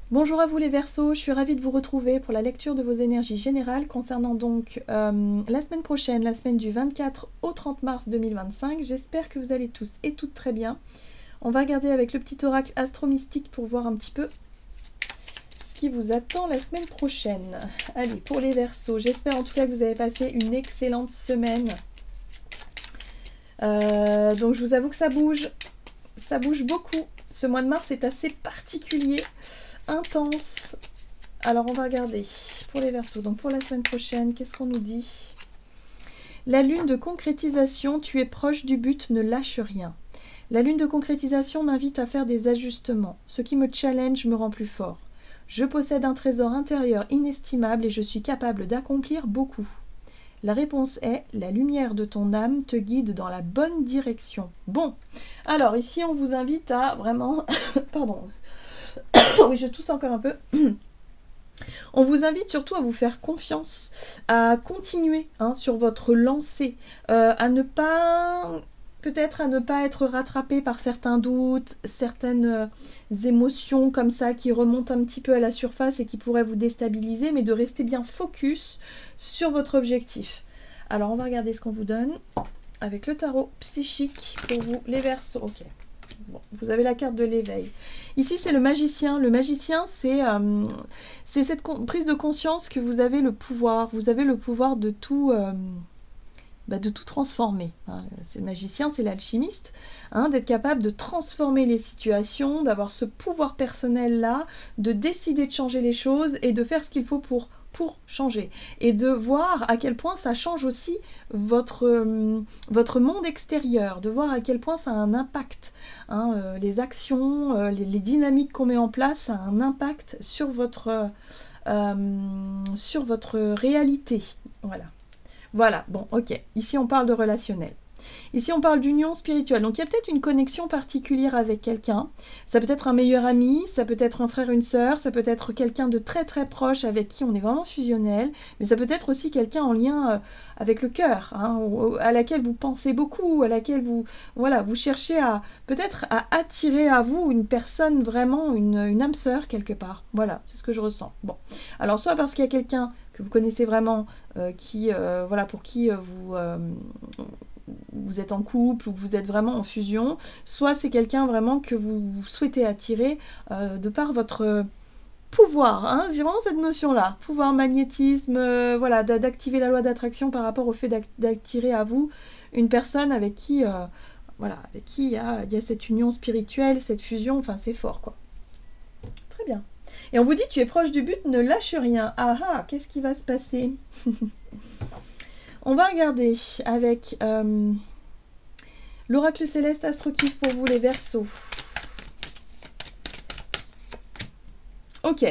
Bonjour à vous les Verseaux, je suis ravie de vous retrouver pour la lecture de vos énergies générales concernant donc la semaine prochaine, la semaine du 24 au 30 mars 2025. J'espère que vous allez tous et toutes très bien. On va regarder avec le petit oracle astro-mystique pour voir un petit peu ce qui vous attend la semaine prochaine. Allez, pour les Verseaux, j'espère en tout cas que vous avez passé une excellente semaine. Donc je vous avoue que ça bouge beaucoup. Ce mois de mars est assez particulier, intense. Alors on va regarder pour les Verseaux. Donc pour la semaine prochaine, qu'est-ce qu'on nous dit? La lune de concrétisation, tu es proche du but, ne lâche rien. La lune de concrétisation m'invite à faire des ajustements. Ce qui me challenge me rend plus fort. Je possède un trésor intérieur inestimable et je suis capable d'accomplir beaucoup. La réponse est « La lumière de ton âme te guide dans la bonne direction ». Bon, alors ici on vous invite à vraiment... Pardon. Oui, je tousse encore un peu. On vous invite surtout à vous faire confiance, à continuer sur votre lancée, à ne pas... Peut-être à ne pas être rattrapé par certains doutes, certaines émotions comme ça qui remontent un petit peu à la surface et qui pourraient vous déstabiliser, mais de rester bien focus sur votre objectif. Alors on va regarder ce qu'on vous donne avec le tarot psychique pour vous les Verseaux. Ok, bon, vous avez la carte de l'éveil. Ici c'est le magicien. Le magicien c'est cette prise de conscience que vous avez le pouvoir de tout... de tout transformer. C'est le magicien, c'est l'alchimiste, d'être capable de transformer les situations, d'avoir ce pouvoir personnel-là, de décider de changer les choses et de faire ce qu'il faut pour changer. Et de voir à quel point ça change aussi votre monde extérieur, de voir à quel point ça a un impact. Les actions, les dynamiques qu'on met en place, ça a un impact sur votre réalité. Voilà, bon, ok. Ici, on parle de relationnel. Ici, on parle d'union spirituelle. Donc, il y a peut-être une connexion particulière avec quelqu'un. Ça peut être un meilleur ami, ça peut être un frère, une sœur, ça peut être quelqu'un de très très proche avec qui on est vraiment fusionnel, mais ça peut être aussi quelqu'un en lien avec le cœur, à laquelle vous pensez beaucoup, à laquelle vous cherchez peut-être à attirer à vous une personne vraiment, une âme sœur quelque part. Voilà, c'est ce que je ressens. Bon, alors soit parce qu'il y a quelqu'un que vous connaissez vraiment, pour qui vous êtes en couple ou que vous êtes vraiment en fusion, soit c'est quelqu'un vraiment que vous souhaitez attirer de par votre pouvoir, j'ai vraiment cette notion-là, pouvoir, magnétisme, d'activer la loi d'attraction par rapport au fait d'attirer à vous une personne avec qui, il y a cette union spirituelle, cette fusion, enfin c'est fort quoi. Très bien. Et on vous dit tu es proche du but, ne lâche rien. Ah ah, qu'est-ce qui va se passer? On va regarder avec l'oracle céleste astro-kiff pour vous les Verseaux. Ok.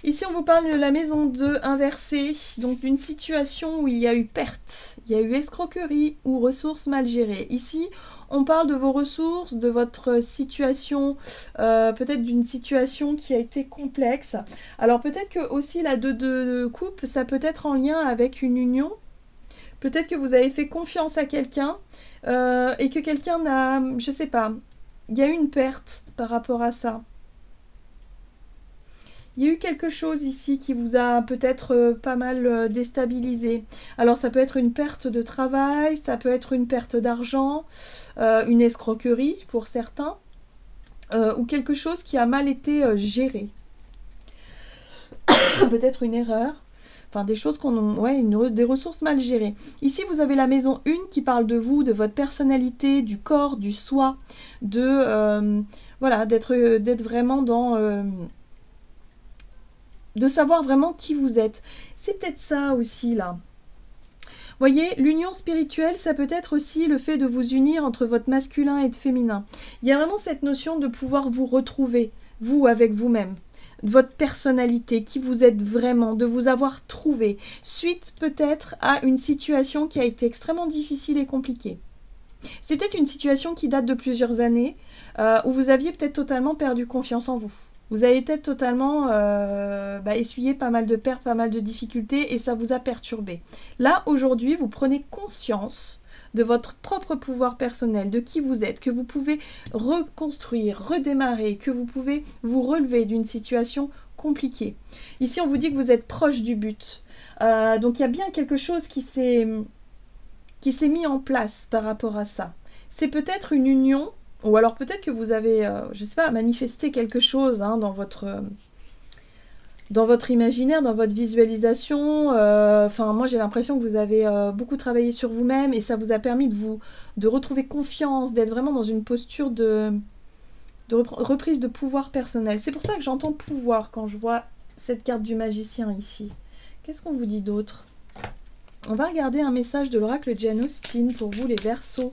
Ici, on vous parle de la maison 2 inversée, donc d'une situation où il y a eu perte, il y a eu escroquerie ou ressources mal gérées. Ici, on parle de vos ressources, de votre situation, peut-être d'une situation qui a été complexe. Alors peut-être que aussi la 2 de coupe, ça peut être en lien avec une union. Peut-être que vous avez fait confiance à quelqu'un et que quelqu'un n'a... Je sais pas. Il y a eu une perte par rapport à ça. Il y a eu quelque chose ici qui vous a peut-être pas mal déstabilisé. Alors ça peut être une perte de travail, ça peut être une perte d'argent, une escroquerie pour certains, ou quelque chose qui a mal été géré. Peut-être une erreur. Enfin, des choses des ressources mal gérées. Ici, vous avez la maison 1 qui parle de vous, de votre personnalité, du corps, du soi, d'être vraiment dans... de savoir vraiment qui vous êtes. C'est peut-être ça aussi, là. Vous voyez, l'union spirituelle, ça peut être aussi le fait de vous unir entre votre masculin et votre féminin. Il y a vraiment cette notion de pouvoir vous retrouver, vous, avec vous-même. Votre personnalité, qui vous êtes vraiment, de vous avoir trouvé, suite peut-être à une situation qui a été extrêmement difficile et compliquée. C'est peut-être une situation qui date de plusieurs années, où vous aviez peut-être totalement perdu confiance en vous. Vous avez peut-être totalement essuyé pas mal de pertes, pas mal de difficultés, et ça vous a perturbé. Là, aujourd'hui, vous prenez conscience de votre propre pouvoir personnel, de qui vous êtes, que vous pouvez reconstruire, redémarrer, que vous pouvez vous relever d'une situation compliquée. Ici, on vous dit que vous êtes proche du but. Donc, il y a bien quelque chose qui s'est mis en place par rapport à ça. C'est peut-être une union, ou alors peut-être que vous avez, je ne sais pas, manifesté quelque chose hein, dans votre imaginaire, dans votre visualisation. Enfin, moi j'ai l'impression que vous avez beaucoup travaillé sur vous-même et ça vous a permis de retrouver confiance, d'être vraiment dans une posture de reprise de pouvoir personnel. C'est pour ça que j'entends pouvoir quand je vois cette carte du magicien ici. Qu'est-ce qu'on vous dit d'autre? On va regarder un message de l'oracle Jane Austen pour vous les Verseaux.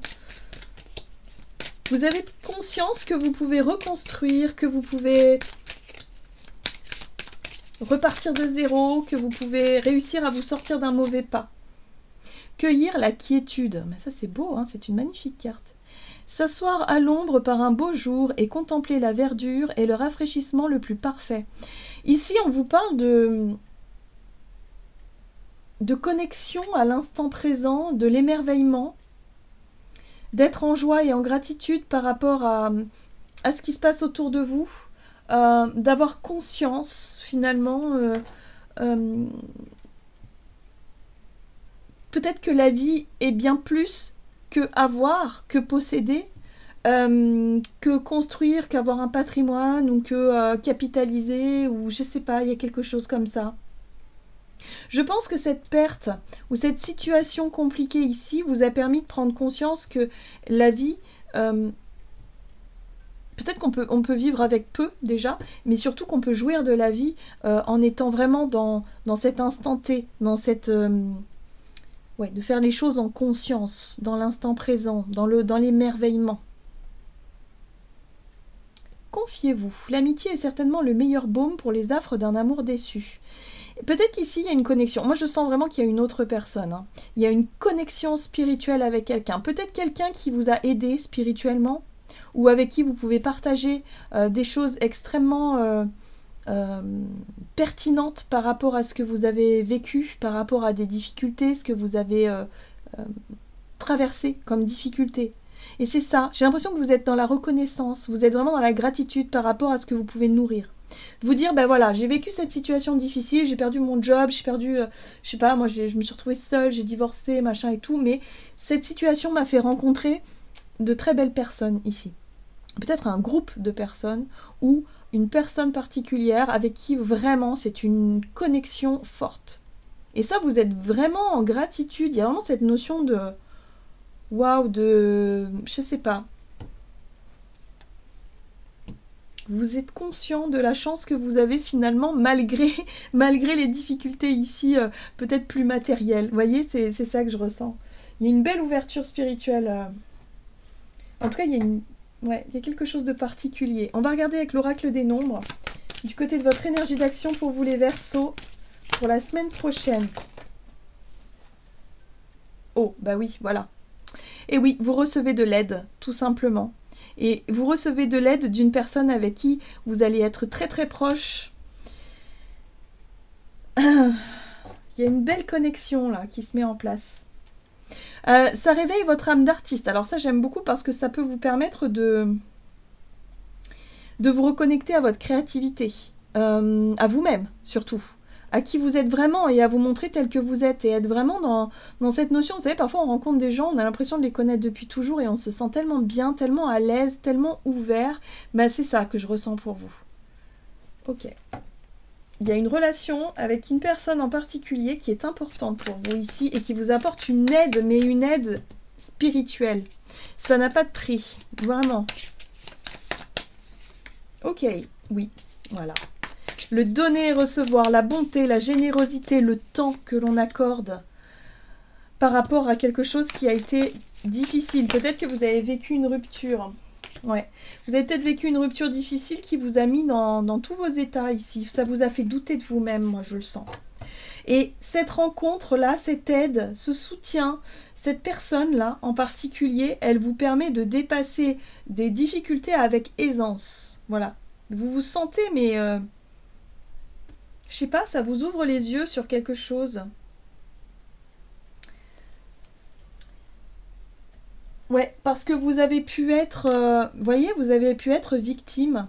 Vous avez conscience que vous pouvez reconstruire, que vous pouvez repartir de zéro, que vous pouvez réussir à vous sortir d'un mauvais pas. Cueillir la quiétude. Mais ça c'est beau, hein, c'est une magnifique carte. S'asseoir à l'ombre par un beau jour et contempler la verdure est le rafraîchissement le plus parfait. Ici on vous parle de connexion à l'instant présent, de l'émerveillement, d'être en joie et en gratitude par rapport à ce qui se passe autour de vous, d'avoir conscience finalement, peut-être que la vie est bien plus que avoir, que posséder, que construire, qu'avoir un patrimoine ou que capitaliser ou je sais pas, il y a quelque chose comme ça. Je pense que cette perte ou cette situation compliquée ici vous a permis de prendre conscience que la vie, peut-être qu'on peut vivre avec peu déjà, mais surtout qu'on peut jouir de la vie en étant vraiment dans cet instant T, dans cette... ouais, de faire les choses en conscience, dans l'instant présent, dans l'émerveillement. Confiez-vous. L'amitié est certainement le meilleur baume pour les affres d'un amour déçu. Peut-être qu'ici, il y a une connexion. Moi, je sens vraiment qu'il y a une autre personne. Hein. Il y a une connexion spirituelle avec quelqu'un. Peut-être quelqu'un qui vous a aidé spirituellement ou avec qui vous pouvez partager des choses extrêmement pertinentes par rapport à ce que vous avez vécu, par rapport à des difficultés, ce que vous avez traversé comme difficulté. Et c'est ça. J'ai l'impression que vous êtes dans la reconnaissance. Vous êtes vraiment dans la gratitude par rapport à ce que vous pouvez nourrir. Vous dire, ben voilà, j'ai vécu cette situation difficile, j'ai perdu mon job, j'ai perdu, je sais pas, moi je me suis retrouvée seule, j'ai divorcé, machin et tout, mais cette situation m'a fait rencontrer de très belles personnes ici. Peut-être un groupe de personnes ou une personne particulière avec qui vraiment c'est une connexion forte. Et ça, vous êtes vraiment en gratitude, il y a vraiment cette notion de, waouh, de, je sais pas, vous êtes conscient de la chance que vous avez finalement malgré les difficultés ici, peut-être plus matérielles. Vous voyez, c'est ça que je ressens. Il y a une belle ouverture spirituelle. En tout cas, il y a quelque chose de particulier. On va regarder avec l'oracle des nombres, du côté de votre énergie d'action pour vous les Verseaux, pour la semaine prochaine. Oh, bah oui, voilà. Et oui, vous recevez de l'aide, tout simplement. Et vous recevez de l'aide d'une personne avec qui vous allez être très très proche. Il y a une belle connexion là qui se met en place. Ça réveille votre âme d'artiste. Alors ça j'aime beaucoup parce que ça peut vous permettre de vous reconnecter à votre créativité, à vous-même surtout. À qui vous êtes vraiment et à vous montrer tel que vous êtes et être vraiment dans cette notion. Vous savez, parfois on rencontre des gens, on a l'impression de les connaître depuis toujours et on se sent tellement bien, tellement à l'aise, tellement ouvert. Ben, c'est ça que je ressens pour vous. Ok. Il y a une relation avec une personne en particulier qui est importante pour vous ici et qui vous apporte une aide, mais une aide spirituelle. Ça n'a pas de prix, vraiment. Ok, oui, voilà. Le donner et recevoir, la bonté, la générosité, le temps que l'on accorde par rapport à quelque chose qui a été difficile. Peut-être que vous avez vécu une rupture. Ouais. Vous avez peut-être vécu une rupture difficile qui vous a mis dans tous vos états ici. Ça vous a fait douter de vous-même, moi je le sens. Et cette rencontre-là, cette aide, ce soutien, cette personne-là en particulier, elle vous permet de dépasser des difficultés avec aisance. Voilà. Vous vous sentez, mais... je sais pas, ça vous ouvre les yeux sur quelque chose. Ouais, parce que vous avez pu être, vous voyez, vous avez pu être victime.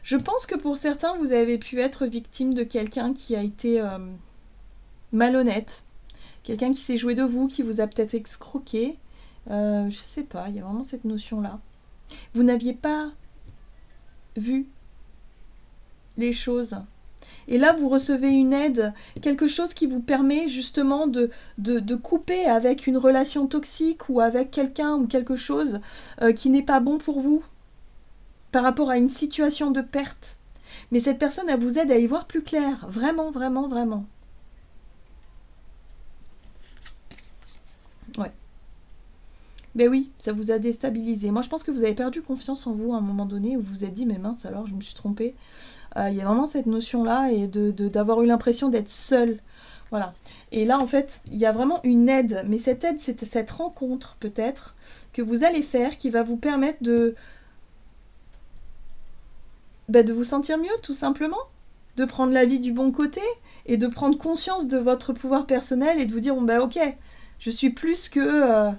Je pense que pour certains, vous avez pu être victime de quelqu'un qui a été malhonnête. Quelqu'un qui s'est joué de vous, qui vous a peut-être escroqué. Je sais pas, il y a vraiment cette notion-là. Vous n'aviez pas vu les choses. Et là, vous recevez une aide, quelque chose qui vous permet justement de couper avec une relation toxique ou avec quelqu'un ou quelque chose qui n'est pas bon pour vous par rapport à une situation de perte. Mais cette personne, elle vous aide à y voir plus clair. Vraiment, vraiment, vraiment. Ouais. Ben oui, ça vous a déstabilisé. Moi, je pense que vous avez perdu confiance en vous à un moment donné où vous vous êtes dit, mais mince, alors je me suis trompée. Il y a vraiment cette notion-là et d'avoir eu l'impression d'être seule. Voilà. Et là, en fait, il y a vraiment une aide. Mais cette aide, c'est cette rencontre, peut-être, que vous allez faire qui va vous permettre de vous sentir mieux, tout simplement. De prendre la vie du bon côté et de prendre conscience de votre pouvoir personnel et de vous dire, bon, ok, je suis plus que...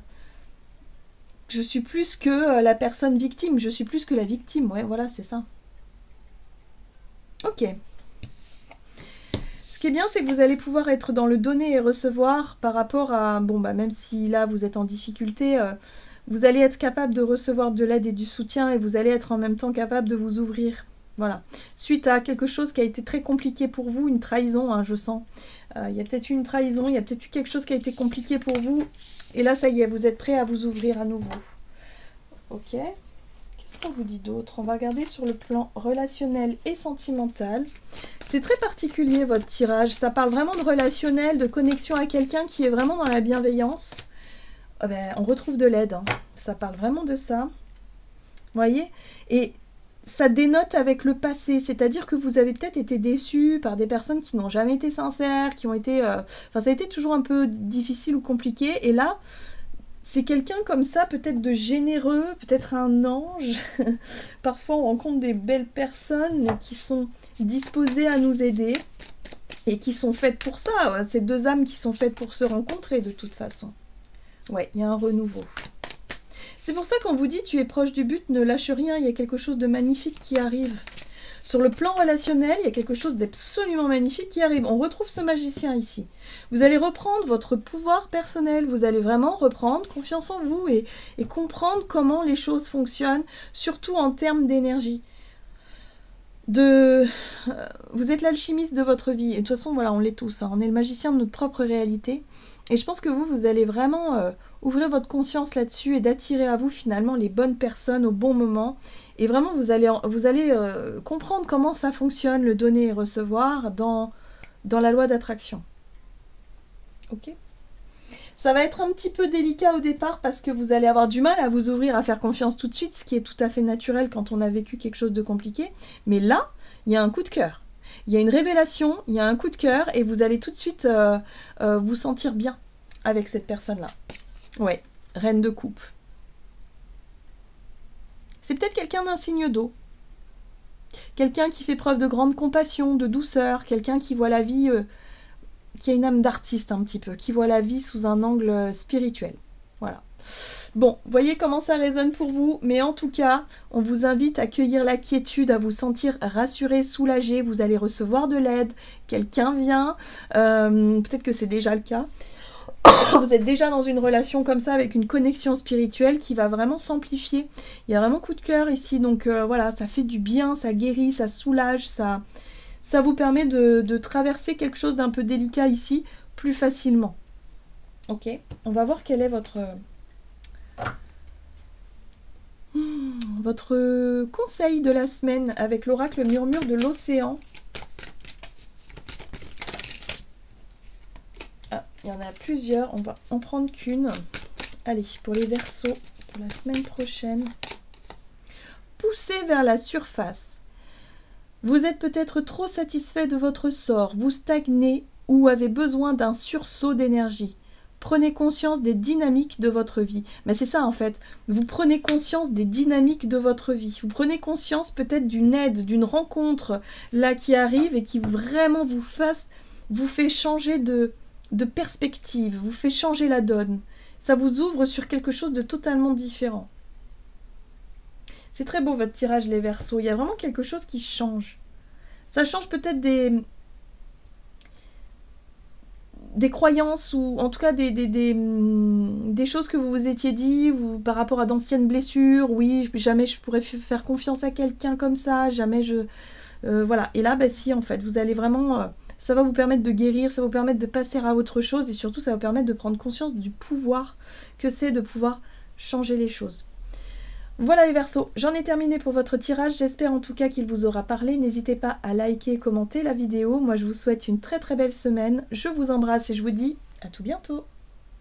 la personne victime, je suis plus que la victime, ouais, voilà, c'est ça. Ok. Ce qui est bien, c'est que vous allez pouvoir être dans le donner et recevoir par rapport à, même si là, vous êtes en difficulté, vous allez être capable de recevoir de l'aide et du soutien et vous allez être en même temps capable de vous ouvrir. Voilà. Suite à quelque chose qui a été très compliqué pour vous, une trahison, hein, je sens. Il y a peut-être eu une trahison, il y a peut-être eu quelque chose qui a été compliqué pour vous. Et là, ça y est, vous êtes prêt à vous ouvrir à nouveau. Ok. Qu'est-ce qu'on vous dit d'autre? On va regarder sur le plan relationnel et sentimental. C'est très particulier, votre tirage. Ça parle vraiment de relationnel, de connexion à quelqu'un qui est vraiment dans la bienveillance. On retrouve de l'aide. Hein. Ça parle vraiment de ça. Vous voyez? Et ça dénote avec le passé, c'est-à-dire que vous avez peut-être été déçu par des personnes qui n'ont jamais été sincères, qui ont été... ça a été toujours un peu difficile ou compliqué, et là, c'est quelqu'un comme ça, peut-être de généreux, peut-être un ange. Parfois, on rencontre des belles personnes qui sont disposées à nous aider, et qui sont faites pour ça, ces deux âmes qui sont faites pour se rencontrer de toute façon. Ouais, il y a un renouveau. C'est pour ça qu'on vous dit, tu es proche du but, ne lâche rien, il y a quelque chose de magnifique qui arrive. Sur le plan relationnel, il y a quelque chose d'absolument magnifique qui arrive. On retrouve ce magicien ici. Vous allez reprendre votre pouvoir personnel, vous allez vraiment reprendre confiance en vous et comprendre comment les choses fonctionnent, surtout en termes d'énergie. Vous êtes l'alchimiste de votre vie. Et de toute façon, voilà, on l'est tous. Hein. On est le magicien de notre propre réalité. Et je pense que vous allez vraiment ouvrir votre conscience là-dessus et d'attirer à vous finalement les bonnes personnes au bon moment. Et vraiment, vous allez comprendre comment ça fonctionne, le donner et recevoir dans la loi d'attraction. Ok ? Ça va être un petit peu délicat au départ parce que vous allez avoir du mal à vous ouvrir, à faire confiance tout de suite, ce qui est tout à fait naturel quand on a vécu quelque chose de compliqué. Mais là, il y a un coup de cœur. Il y a une révélation, il y a un coup de cœur et vous allez tout de suite vous sentir bien avec cette personne-là. Ouais, reine de coupe. C'est peut-être quelqu'un d'un signe d'eau. Quelqu'un qui fait preuve de grande compassion, de douceur, quelqu'un qui voit la vie... qui a une âme d'artiste un petit peu, qui voit la vie sous un angle spirituel. Voilà. Bon, voyez comment ça résonne pour vous, mais en tout cas, on vous invite à cueillir la quiétude, à vous sentir rassuré, soulagé, vous allez recevoir de l'aide, quelqu'un vient, peut-être que c'est déjà le cas, vous êtes déjà dans une relation comme ça, avec une connexion spirituelle qui va vraiment s'amplifier. Il y a vraiment coup de cœur ici, donc voilà, ça fait du bien, ça guérit, ça soulage, ça vous permet de traverser quelque chose d'un peu délicat ici plus facilement. Ok, on va voir quel est votre conseil de la semaine avec l'oracle murmure de l'océan. Ah, il y en a plusieurs, on va en prendre qu'une. Allez, pour les Verseaux, pour la semaine prochaine. Poussez vers la surface. Vous êtes peut-être trop satisfait de votre sort, vous stagnez ou avez besoin d'un sursaut d'énergie. Prenez conscience des dynamiques de votre vie. Mais c'est ça en fait, vous prenez conscience des dynamiques de votre vie. Vous prenez conscience peut-être d'une aide, d'une rencontre là qui arrive et qui vraiment vous fait changer de de perspective, vous fait changer la donne. Ça vous ouvre sur quelque chose de totalement différent. C'est très beau votre tirage les Verseaux. Il y a vraiment quelque chose qui change. Ça change peut-être des croyances ou en tout cas des choses que vous vous étiez dit par rapport à d'anciennes blessures. Oui, jamais je pourrais faire confiance à quelqu'un comme ça, jamais je... voilà. Et là, bah, si, en fait, vous allez vraiment... ça va vous permettre de guérir, ça va vous permettre de passer à autre chose et surtout, ça va vous permettre de prendre conscience du pouvoir que c'est de pouvoir changer les choses. Voilà les Verseaux, j'en ai terminé pour votre tirage, j'espère en tout cas qu'il vous aura parlé, n'hésitez pas à liker et commenter la vidéo, moi je vous souhaite une très très belle semaine, je vous embrasse et je vous dis à tout bientôt.